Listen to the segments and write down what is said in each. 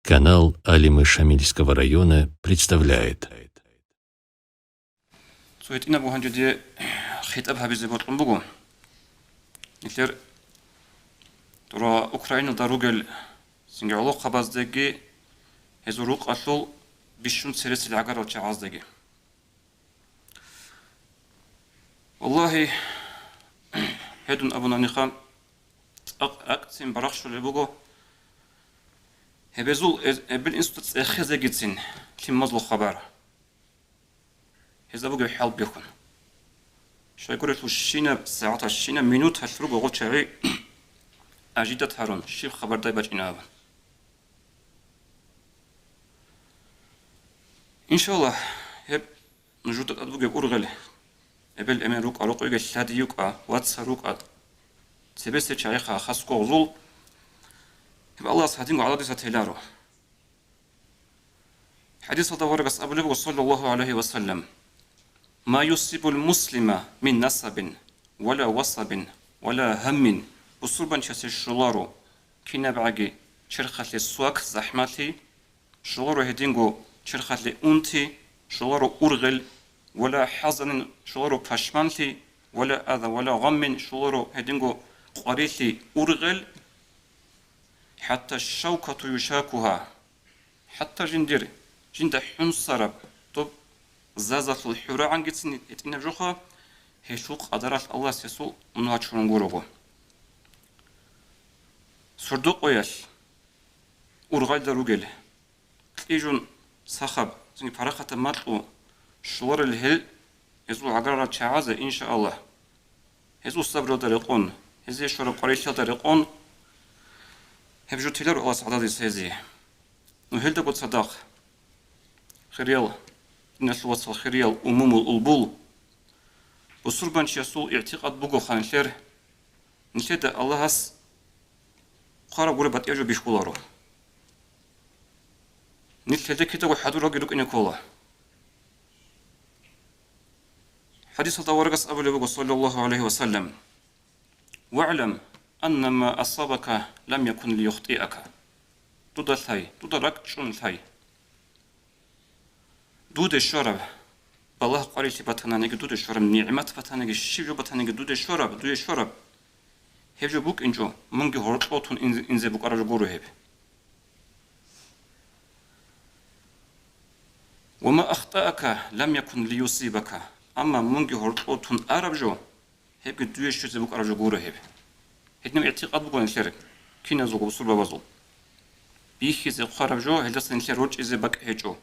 Канал Алимы Шамильского района представляет. Суетина буханджуде хитаб хабизе ботқумбугу. Иклер тура Украина даругел сингеолог хабаздеги хезурук аслул бишшун сересил агарал чааздеги. Wallahi hedun abunaniqa aqtsim baraqshul bugo hebezul ebil institut ekheze gitsin kimazlu khabar. هذا بقى حال بيكون شو يقول له الشينا ساعة الشينا منوت هالفروق وقول شعري أجدت هارون شيف خبر داي باجينا أبا إن شاء الله هب نجود أدوغي أورغل أبل أمين روك أروق يجي شادي يوك واتس روك تبسي شايخا خاصكو غزول هب الله سهدينكو على ديسة هلارو حديث هذا ورقص أبو صلى الله عليه وسلم ما يصيب المسلم من نصب ولا وصب ولا هم بصربان شاس الشلارو كنا بعجي شرخة السواك زحمتي شلارو هدينجو شرخة أنتي شلارو أرغل ولا حزن شلارو باشمانتي ولا أذى ولا غم شلارو هدينجو قريتي أرغل حتى الشوكة يشاكها حتى جند حنصرب طب زازت الحورة عن جتني اتنا بجوخا هشوق قدرات الله سيسو منها تشرنغورغو سردوق وياش أورغال داروغل إيجون صاحب زني فرقة ماتلو شلور الهل هزو عقرارة تعازة إن شاء الله هزو الصبر دارقون هزي شرب قريشة دارقون هبجو تلار الله سعدادي سيزي وهل دقود صداق خريال الناس وصل خريال أموم الألبول بصربان شيسول اعتقاد بوغو خانشير نشيد الله هس قارب غربت يجو بيشكولارو نشيد كده وحدو راجلوك إني كولا حديث الطوارقس أبو لبوغو صلى الله عليه وسلم واعلم أن ما أصابك لم يكن ليخطئك تودر ثاي تودر رك شون ثاي دود الشرب بالله قريش بطنانك دود الشرب نعمت بطنانك شيء بطنانك دود الشرب هيجو بوك إنجو منجي هرطوتون إنزي بوك أرجو جورو هيب وما أخطأك لم يكن ليصيبك أما منجي هرطوتون أرجو هيب دود الشرب بوك أرجو جورو هيب هيدنم اعتقاد بوك نشارك كينا زوجو بصور ببازو بيخي زي قرب جو هلدس نشار روج إزي بك هيجو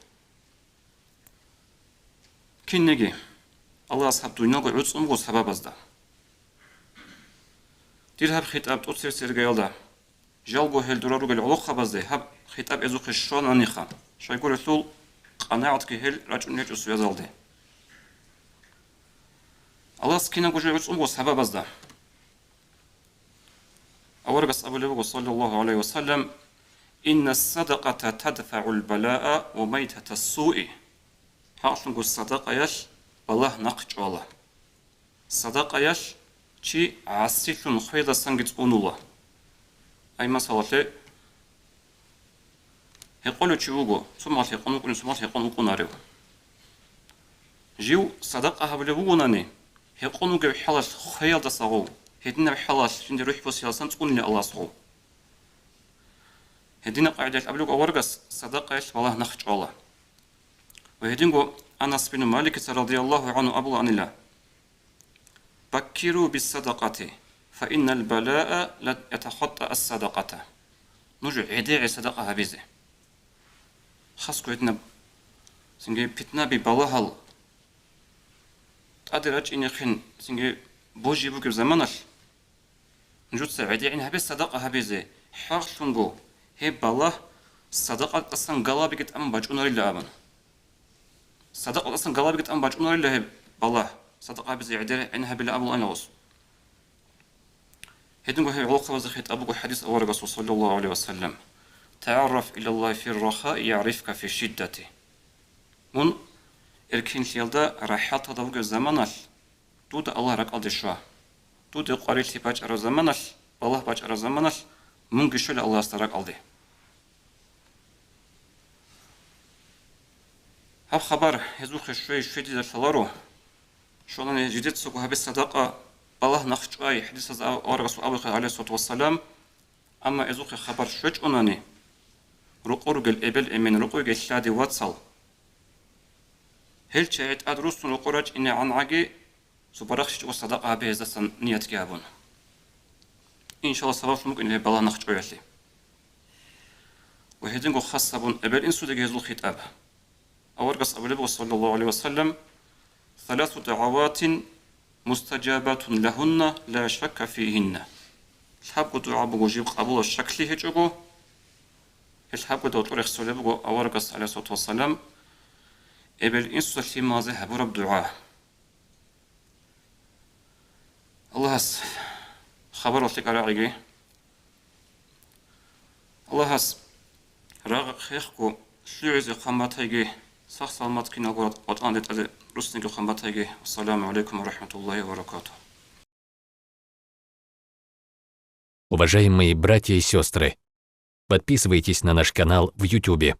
كينجي الله أصحاب دويناغو عوض أمغو سبب أزدا دير هب خطاب توصير سيرجيالدا جالغو هل دورارو قل علوق خبازدي هب خطاب إزو خشون أنيخا شايقول الثول قناعتك هل راجع نيجو سويزالدي الله سكيناغو جو عوض أمغو سبب أزدا أورقس أبو لبوغو صلى الله عليه وسلم إن الصدقة تدفع البلاء وميتة السوء حاصل الصدقة يش بالله نقج الله صدقة يش شي عسيل خيدا سنجت الله أي مسألة هيقولوا تشوفوا ثم هيقولوا كل ثم هيقولوا كناريو جيو صدقة هبلووناني هيقولوا جو حلاش خيدا صغو هدينا بحلاش عند روح بسياسة تقول لي الله صغو هدينا قاعدة أبلغ أورقس صدقة يش بالله نقج الله وهدينغو أنس بن مالك رضي الله عنه أبو عن الله بكروا بالصدقة فإن البلاء لا يتخطى الصدقة نجو عداء صدقة هبيزة خاصكو هدنا سنجي بتنا ببلاهل تقدرج إني خن سنجي بوجي بوكب زمانش نجود سعداء إن هبيز صدقة هبيزة حاصلنغو هي بالله صدقة أصلا قلابك أم بجونا لله أبن صدق أصلا قلبك أم باج أنور بالله صدق أبي زيادة عنها بلا أبو أنوس هدنقو هي علاقة وزخيت أبو حديث أورق صلى الله عليه وسلم تعرف إلى الله في الرخاء يعرفك في الشدة من إركين شيلدا راحات هذا وجه زمانش دود الله رك أدي شوا دود قريت باج أرى زمانش الله باج أرى زمانش من قشل الله استرك أدي هب خبر يزوخ شوي دي دلارو شلون جديد سوق هب الصدقة الله نخشوي حديث از أورغس أبو عليه الصلاة والسلام أما يزوخ خبر شوي أناني رقور قل إبل إمن رقور قل شادي واتسال هل شايت أدرس رقورج إن عن عجي سبرخش والصدقة بهذا نية جابون إن شاء الله سبب ممكن إنه بالله نخشوي لي وهذين خاصة بون إبل إنسو دقيق الخطاب أورغس أبو صلى الله عليه وسلم 3 دعوات مستجابات لهن لا شك فيهن الحب دعاء بوجيب قبول الشكل هجوغو الحب دعاء طريق سولبو أورغس عليه الصلاة والسلام إبل إنسو في مازه برب دعاء الله هس خبر لك راعي الله هس راغ خيخكو شلوعز قمتايجي صح سلامت كنا قرأت أندت على رسني قمتايجي السلام عليكم ورحمة الله وبركاته. Уважаемые братья и сестры, подписывайтесь на наш канал в YouTube.